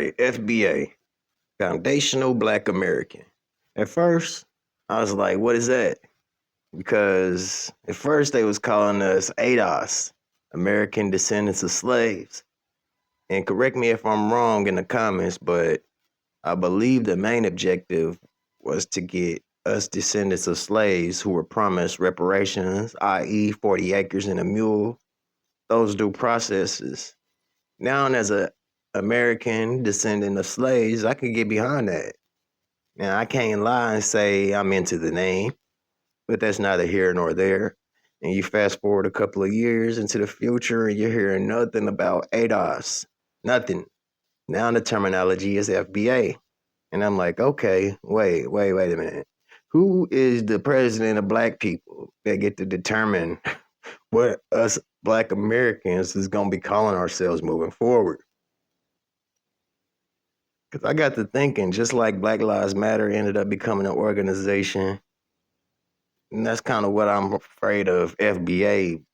right, FBA, Foundational Black American. At first, I was like, what is that? Because at first they was calling us ADOS, American Descendants of Slaves. And correct me if I'm wrong in the comments, but I believe the main objective was to get us descendants of slaves who were promised reparations, i.e., 40 acres and a mule, those due processes. Now, as a American descendant of slaves, I can get behind that. Now, I can't lie and say I'm into the name, but that's neither here nor there. And you fast forward a couple of years into the future and you're hearing nothing about ADOS. Nothing. Now the terminology is FBA. And I'm like, okay, wait a minute. Who is the president of black people that get to determine what us black Americans is going to be calling ourselves moving forward? Because I got to thinking, just like Black Lives Matter ended up becoming an organization, and that's kind of what I'm afraid of FBA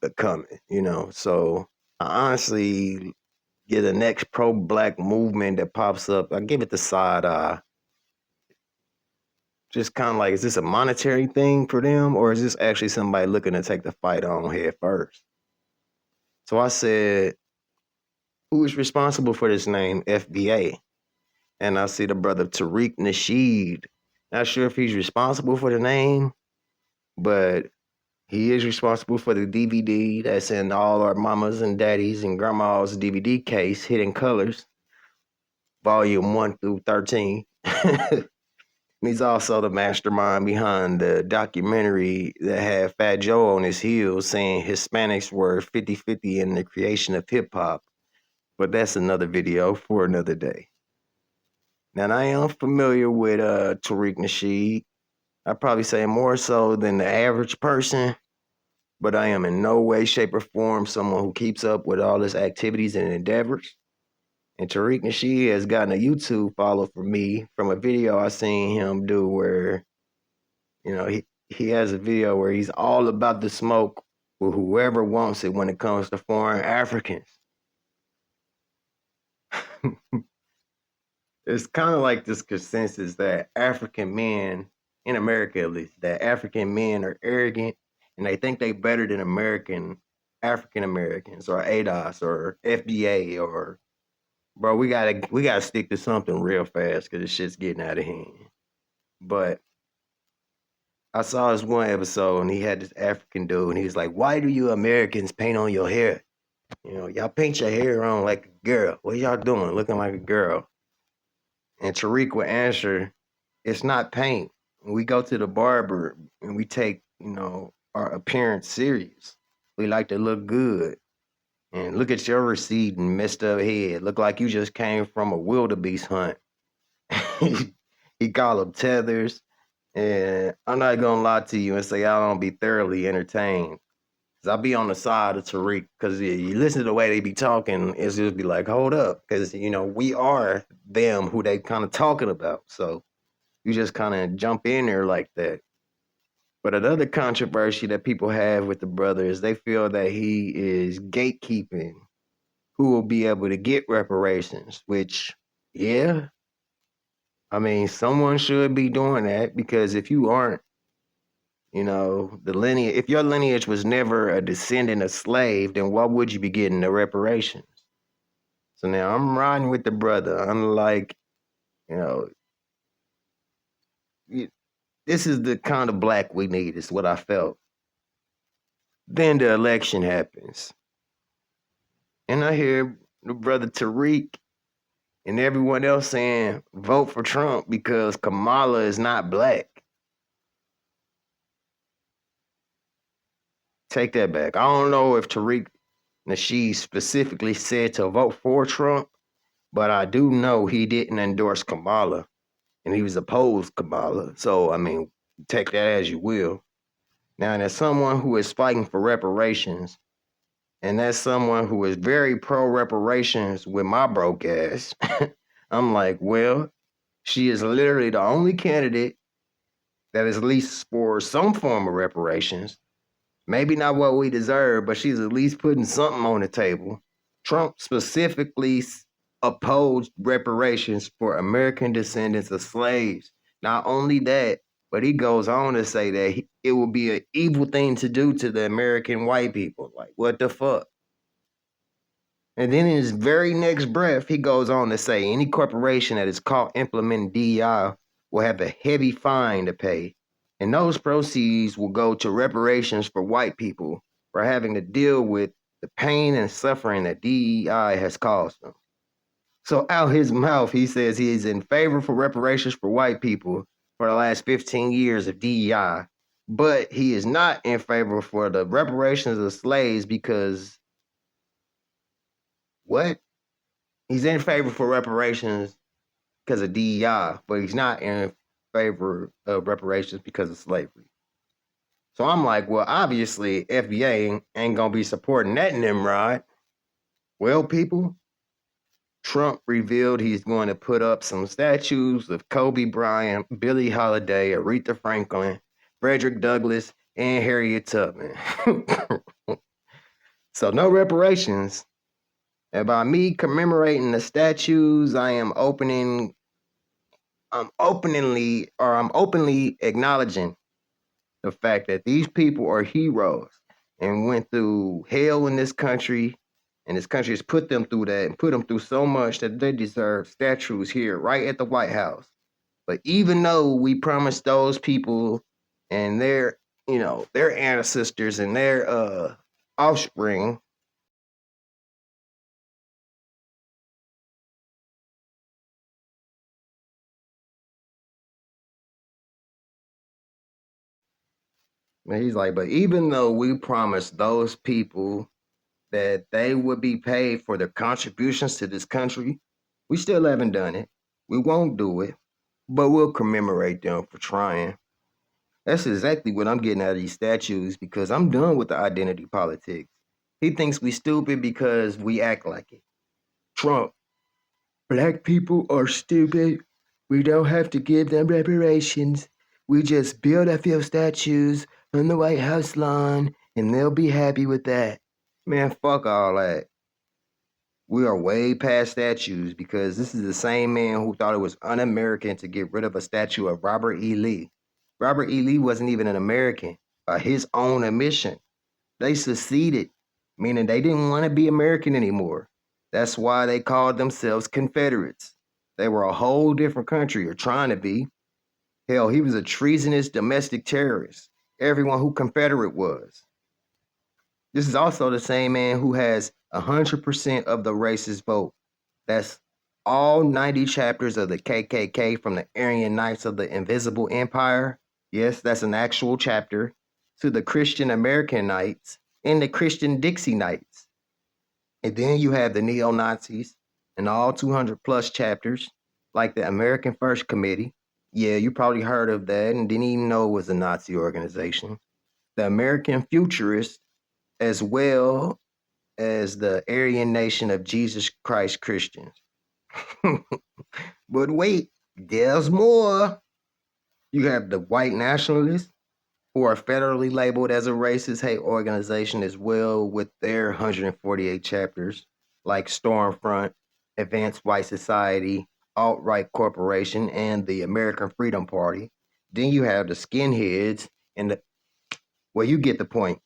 becoming, you know? So I honestly get the next pro-black movement that pops up, I give it the side eye. Just kind of like, is this a monetary thing for them, or is this actually somebody looking to take the fight on head first? So I said, who is responsible for this name, FBA? And I see the brother Tariq Nasheed. Not sure if he's responsible for the name, but he is responsible for the DVD that's in all our mamas and daddies and grandmas DVD case, Hidden Colors, volume 1 through 13. He's also the mastermind behind the documentary that had Fat Joe on his heels saying Hispanics were 50-50 in the creation of hip hop. But that's another video for another day. Now, I am familiar with Tariq Nasheed. I'd probably say more so than the average person, but I am in no way, shape, or form someone who keeps up with all his activities and endeavors. And Tariq Nasheed has gotten a YouTube follow from me from a video I seen him do where, you know, he has a video where he's all about the smoke with whoever wants it when it comes to foreign Africans. It's kind of like this consensus that African men, in America at least, that African men are arrogant and they think they better than African Americans or ADOS or FBA or bro, we gotta stick to something real fast because this shit's getting out of hand. But I saw this one episode and he had this African dude and he was like, "Why do you Americans paint on your hair? You know, y'all paint your hair on like a girl. What y'all doing? Looking like a girl." And Tariq would answer, "It's not paint. We go to the barber and we take, you know, our appearance serious. We like to look good. And look at your receding, messed up head. Look like you just came from a wildebeest hunt." He called them tethers. And I'm not gonna lie to you and say I don't be thoroughly entertained. Cause I'll be on the side of Tariq because you listen to the way they be talking, it's just be like, hold up. Cause you know, we are them who they kind of talking about. So you just kind of jump in there like that. But another controversy that people have with the brother is they feel that he is gatekeeping who will be able to get reparations, which, yeah, I mean, someone should be doing that because if you aren't, you know, if your lineage was never a descendant of slave, then why would you be getting the reparations? So now I'm riding with the brother. I'm like, you know, this is the kind of black we need, is what I felt. Then the election happens. And I hear the brother Tariq and everyone else saying, vote for Trump because Kamala is not black. Take that back. I don't know if Tariq Nasheed specifically said to vote for Trump, but I do know he didn't endorse Kamala and he was opposed Kamala. So, I mean, take that as you will. Now, as someone who is fighting for reparations, and that's someone who is very pro reparations with my broke ass, I'm like, well, she is literally the only candidate that is at least for some form of reparations. Maybe not what we deserve, but she's at least putting something on the table. Trump specifically opposed reparations for American descendants of slaves. Not only that, but he goes on to say that it will be an evil thing to do to the American white people. Like, what the fuck? And then in his very next breath, he goes on to say any corporation that is caught implementing DEI will have a heavy fine to pay. And those proceeds will go to reparations for white people for having to deal with the pain and suffering that DEI has caused them. So out his mouth, he says he is in favor for reparations for white people for the last 15 years of DEI, but he is not in favor for the reparations of slaves because what? He's in favor for reparations because of DEI, but he's not in favor of reparations because of slavery. So I'm like, well, obviously FBA ain't gonna be supporting that Nimrod. Well, people, Trump revealed he's going to put up some statues of Kobe Bryant, Billie Holiday, Aretha Franklin, Frederick Douglass, and Harriet Tubman. So no reparations. And by me commemorating the statues, I'm openly acknowledging the fact that these people are heroes and went through hell in this country, and this country has put them through that and put them through so much that they deserve statues here right at the White House. But even though we promised those people and their, their ancestors and their offspring, and he's like, but even though we promised those people that they would be paid for their contributions to this country, we still haven't done it. We won't do it, but we'll commemorate them for trying. That's exactly what I'm getting out of these statues because I'm done with the identity politics. He thinks we stupid because we act like it. Trump, black people are stupid. We don't have to give them reparations. We just build a few statues on the White House lawn and they'll be happy with that. Man, fuck all that. We are way past statues because this is the same man who thought it was un-American to get rid of a statue of Robert E. Lee. Robert E. Lee wasn't even an American by his own admission. They seceded, meaning they didn't want to be American anymore. That's why they called themselves Confederates. They were a whole different country, or trying to be. Hell, he was a treasonous domestic terrorist. Everyone who Confederate was. This is also the same man who has 100% of the racist vote. That's all 90 chapters of the KKK from the Aryan Knights of the Invisible Empire. Yes, that's an actual chapter. To the Christian American Knights and the Christian Dixie Knights. And then you have the neo-Nazis and all 200 plus chapters, like the American First Committee. Yeah, you probably heard of that and didn't even know it was a Nazi organization. The American Futurists, as well as the Aryan Nation of Jesus Christ Christians. But wait, there's more. You have the white nationalists, who are federally labeled as a racist hate organization as well, with their 148 chapters, like Stormfront, Advanced White Society, Alt-Right Corporation, and the American Freedom Party. Then you have the skinheads and you get the point.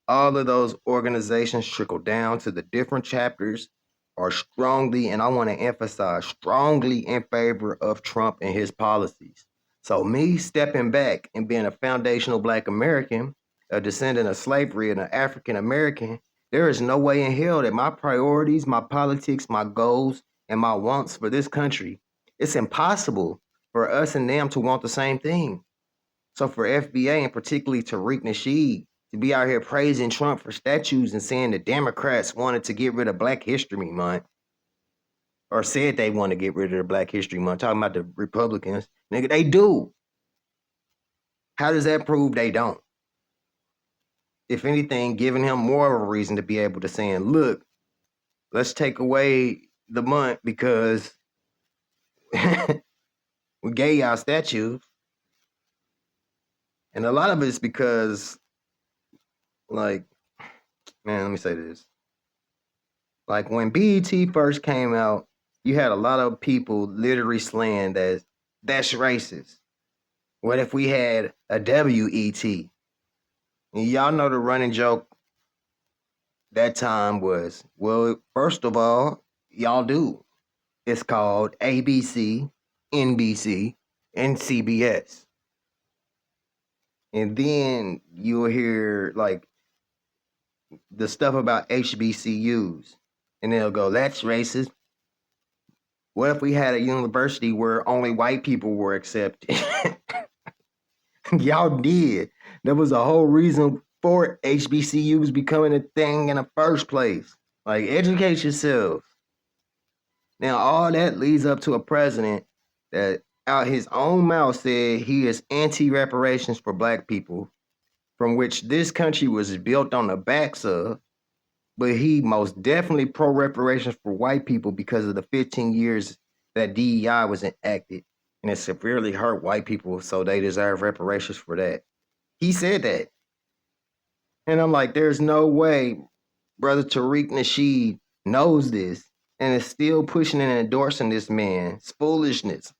All of those organizations trickle down to the different chapters are strongly, and I want to emphasize, strongly in favor of Trump and his policies. So me stepping back and being a foundational Black American, a descendant of slavery and an African American, there is no way in hell that my priorities, my politics, my goals, and my wants for this country, it's impossible for us and them to want the same thing. So for FBA and particularly Tariq Nasheed to be out here praising Trump for statues and saying the Democrats wanted to get rid of Black History Month, or said they want to get rid of the Black History Month, talking about the Republicans, nigga, they do. How does that prove they don't? If anything, giving him more of a reason to be able to say, look, let's take away the month because we gave y'all statues. And a lot of it's because, like, man, let me say this. Like when BET first came out, you had a lot of people literally slaying that's racist. What if we had a WET? And y'all know the running joke that time was, well, first of all, y'all do. It's called ABC, NBC, and CBS. And then you'll hear like the stuff about HBCUs. And they'll go, that's racist. What if we had a university where only white people were accepted? Y'all did. There was a whole reason for HBCUs becoming a thing in the first place. Like, educate yourself. Now, all that leads up to a president that out his own mouth said he is anti-reparations for black people, from which this country was built on the backs of, but he most definitely pro-reparations for white people because of the 15 years that DEI was enacted, and it severely hurt white people, so they deserve reparations for that. He said that. And I'm like, there's no way Brother Tariq Nasheed knows this and is still pushing and endorsing this man. It's foolishness.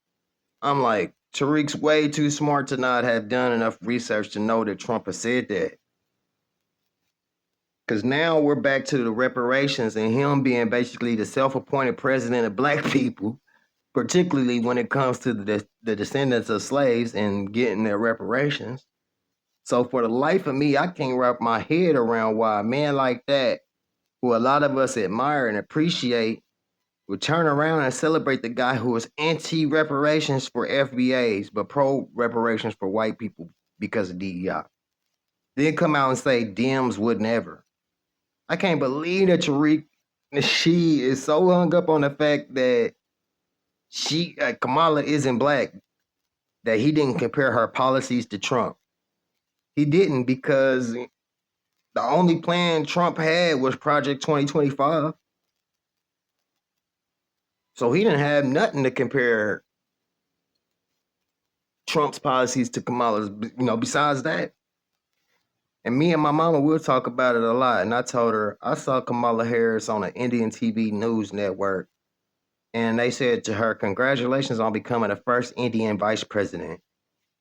I'm like, Tariq's way too smart to not have done enough research to know that Trump has said that. Because now we're back to the reparations and him being basically the self-appointed president of black people, particularly when it comes to the descendants of slaves and getting their reparations. So for the life of me, I can't wrap my head around why a man like that, who a lot of us admire and appreciate, would turn around and celebrate the guy who was anti-reparations for FBAs, but pro-reparations for white people because of DEI. Then come out and say Dems would never. I can't believe that Tariq Nasheed is so hung up on the fact that Kamala isn't black, that he didn't compare her policies to Trump. He didn't, because the only plan Trump had was Project 2025. So he didn't have nothing to compare Trump's policies to Kamala's, besides that. And me and my mama will talk about it a lot. And I told her, I saw Kamala Harris on an Indian TV news network. And they said to her, congratulations on becoming the first Indian vice president.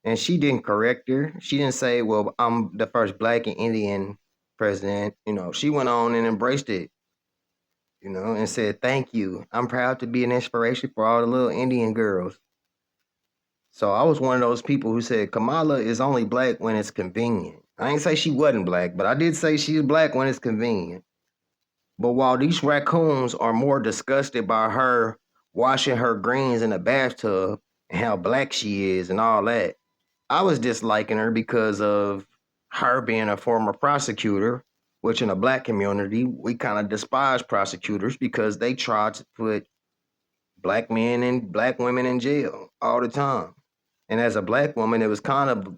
And she didn't correct her. She didn't say, well, I'm the first black and Indian president. She went on and embraced it, and said, thank you. I'm proud to be an inspiration for all the little Indian girls. So I was one of those people who said Kamala is only black when it's convenient. I ain't say she wasn't black, but I did say she's black when it's convenient. But while these raccoons are more disgusted by her washing her greens in a bathtub and how black she is and all that, I was disliking her because of her being a former prosecutor, which in the black community, we kind of despise prosecutors because they try to put black men and black women in jail all the time. And as a black woman, it was kind of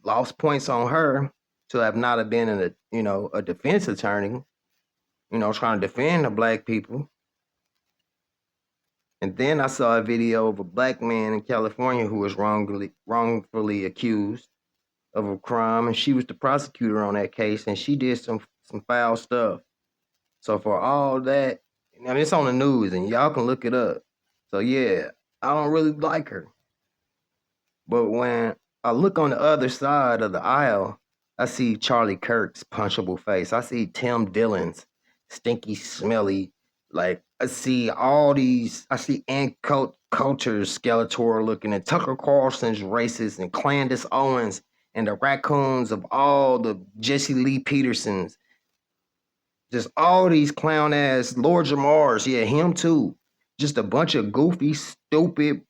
lost points on her to have not have been a defense attorney, trying to defend the black people. And then I saw a video of a black man in California who was wrongfully accused of a crime, and she was the prosecutor on that case, and she did some foul stuff. So for all that, it's on the news, and y'all can look it up. So yeah, I don't really like her. But when I look on the other side of the aisle, I see Charlie Kirk's punchable face. I see Tim Dillon's stinky, smelly. Like, I see Ann Coulter's Skeletor looking, and Tucker Carlson's racist, and Candace Owens, and the raccoons of all the Jesse Lee Petersons. Just all these clown ass Lord Jamar's. Yeah, him too. Just a bunch of goofy, stupid,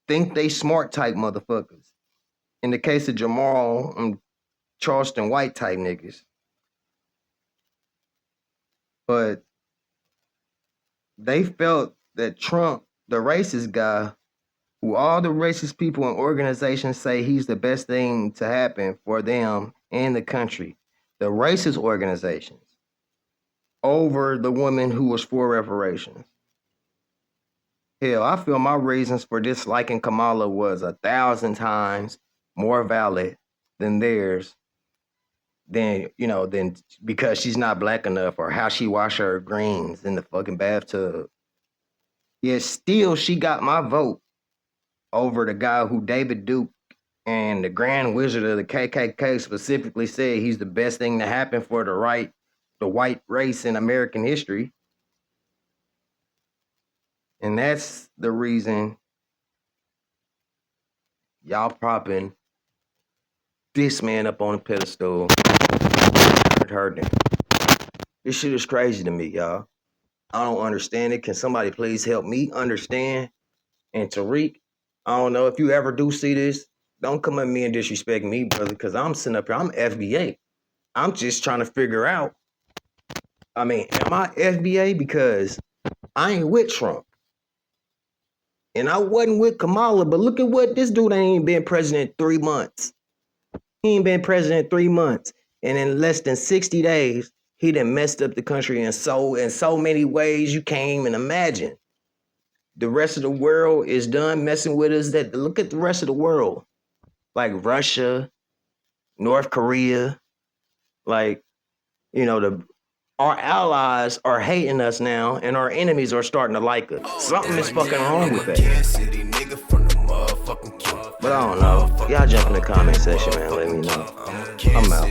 think they smart type motherfuckers. In the case of Jamal, Charleston White type niggas. But they felt that Trump, the racist guy, who all the racist people and organizations say he's the best thing to happen for them and the country, the racist organizations, over the woman who was for reparations. Hell, I feel my reasons for disliking Kamala was 1,000 times more valid than theirs. Than because she's not black enough, or how she wash her greens in the fucking bathtub. Yet still she got my vote over the guy who David Duke and the Grand Wizard of the KKK specifically said he's the best thing to happen for the white race in American history. And that's the reason y'all propping this man up on a pedestal. This shit is crazy to me, y'all. I don't understand it. Can somebody please help me understand? And Tariq, I don't know if you ever do see this. Don't come at me and disrespect me, brother, because I'm sitting up here. I'm FBA. I'm just trying to figure out. I mean, am I FBA? Because I ain't with Trump. And I wasn't with Kamala, but look at what this dude ain't been president 3 months. He ain't been president 3 months. And in less than 60 days, he done messed up the country in so many ways you can't even imagine. The rest of the world is done messing with us. That look at the rest of the world. Like Russia, North Korea, like, you know, our allies are hating us now, and our enemies are starting to like us. Something is fucking wrong with that. But I don't know. Y'all jump in the comment section, man. Let me know. I'm out.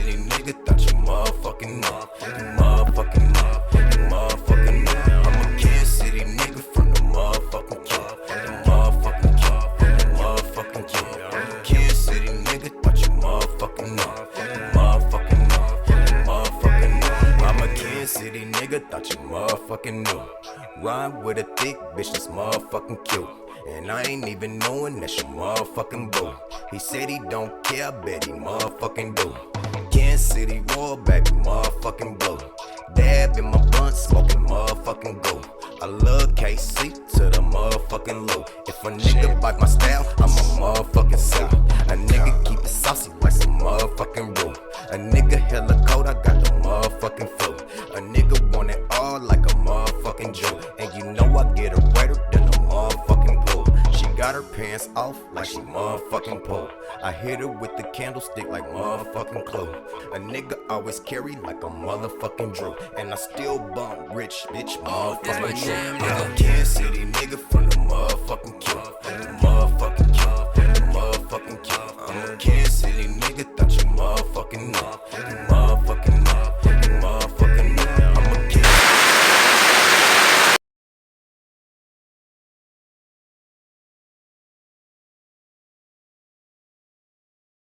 City nigga, thought you motherfucking knew. Rhyme with a thick bitch that's motherfucking cute. And I ain't even knowing that's your motherfucking boo. He said he don't care, bet he motherfucking do. Kansas City roll, baby, motherfucking blue. Dab in my blunt, smoking motherfucking go. I love KC to the motherfucking low. If a nigga bite my style, I'm a motherfucking sell. A nigga keep it saucy like some motherfucking roux. A nigga hella cold, I got the motherfucking flu. A nigga want it all like a motherfucking Jew. And you know I get her wetter than a motherfucking pool. She got her pants off like she motherfucking pull. I hit her with the candlestick like motherfucking clue. A nigga always carry like a motherfucking Drew. And I still bump rich, bitch, motherfucking Drew. Kansas City nigga from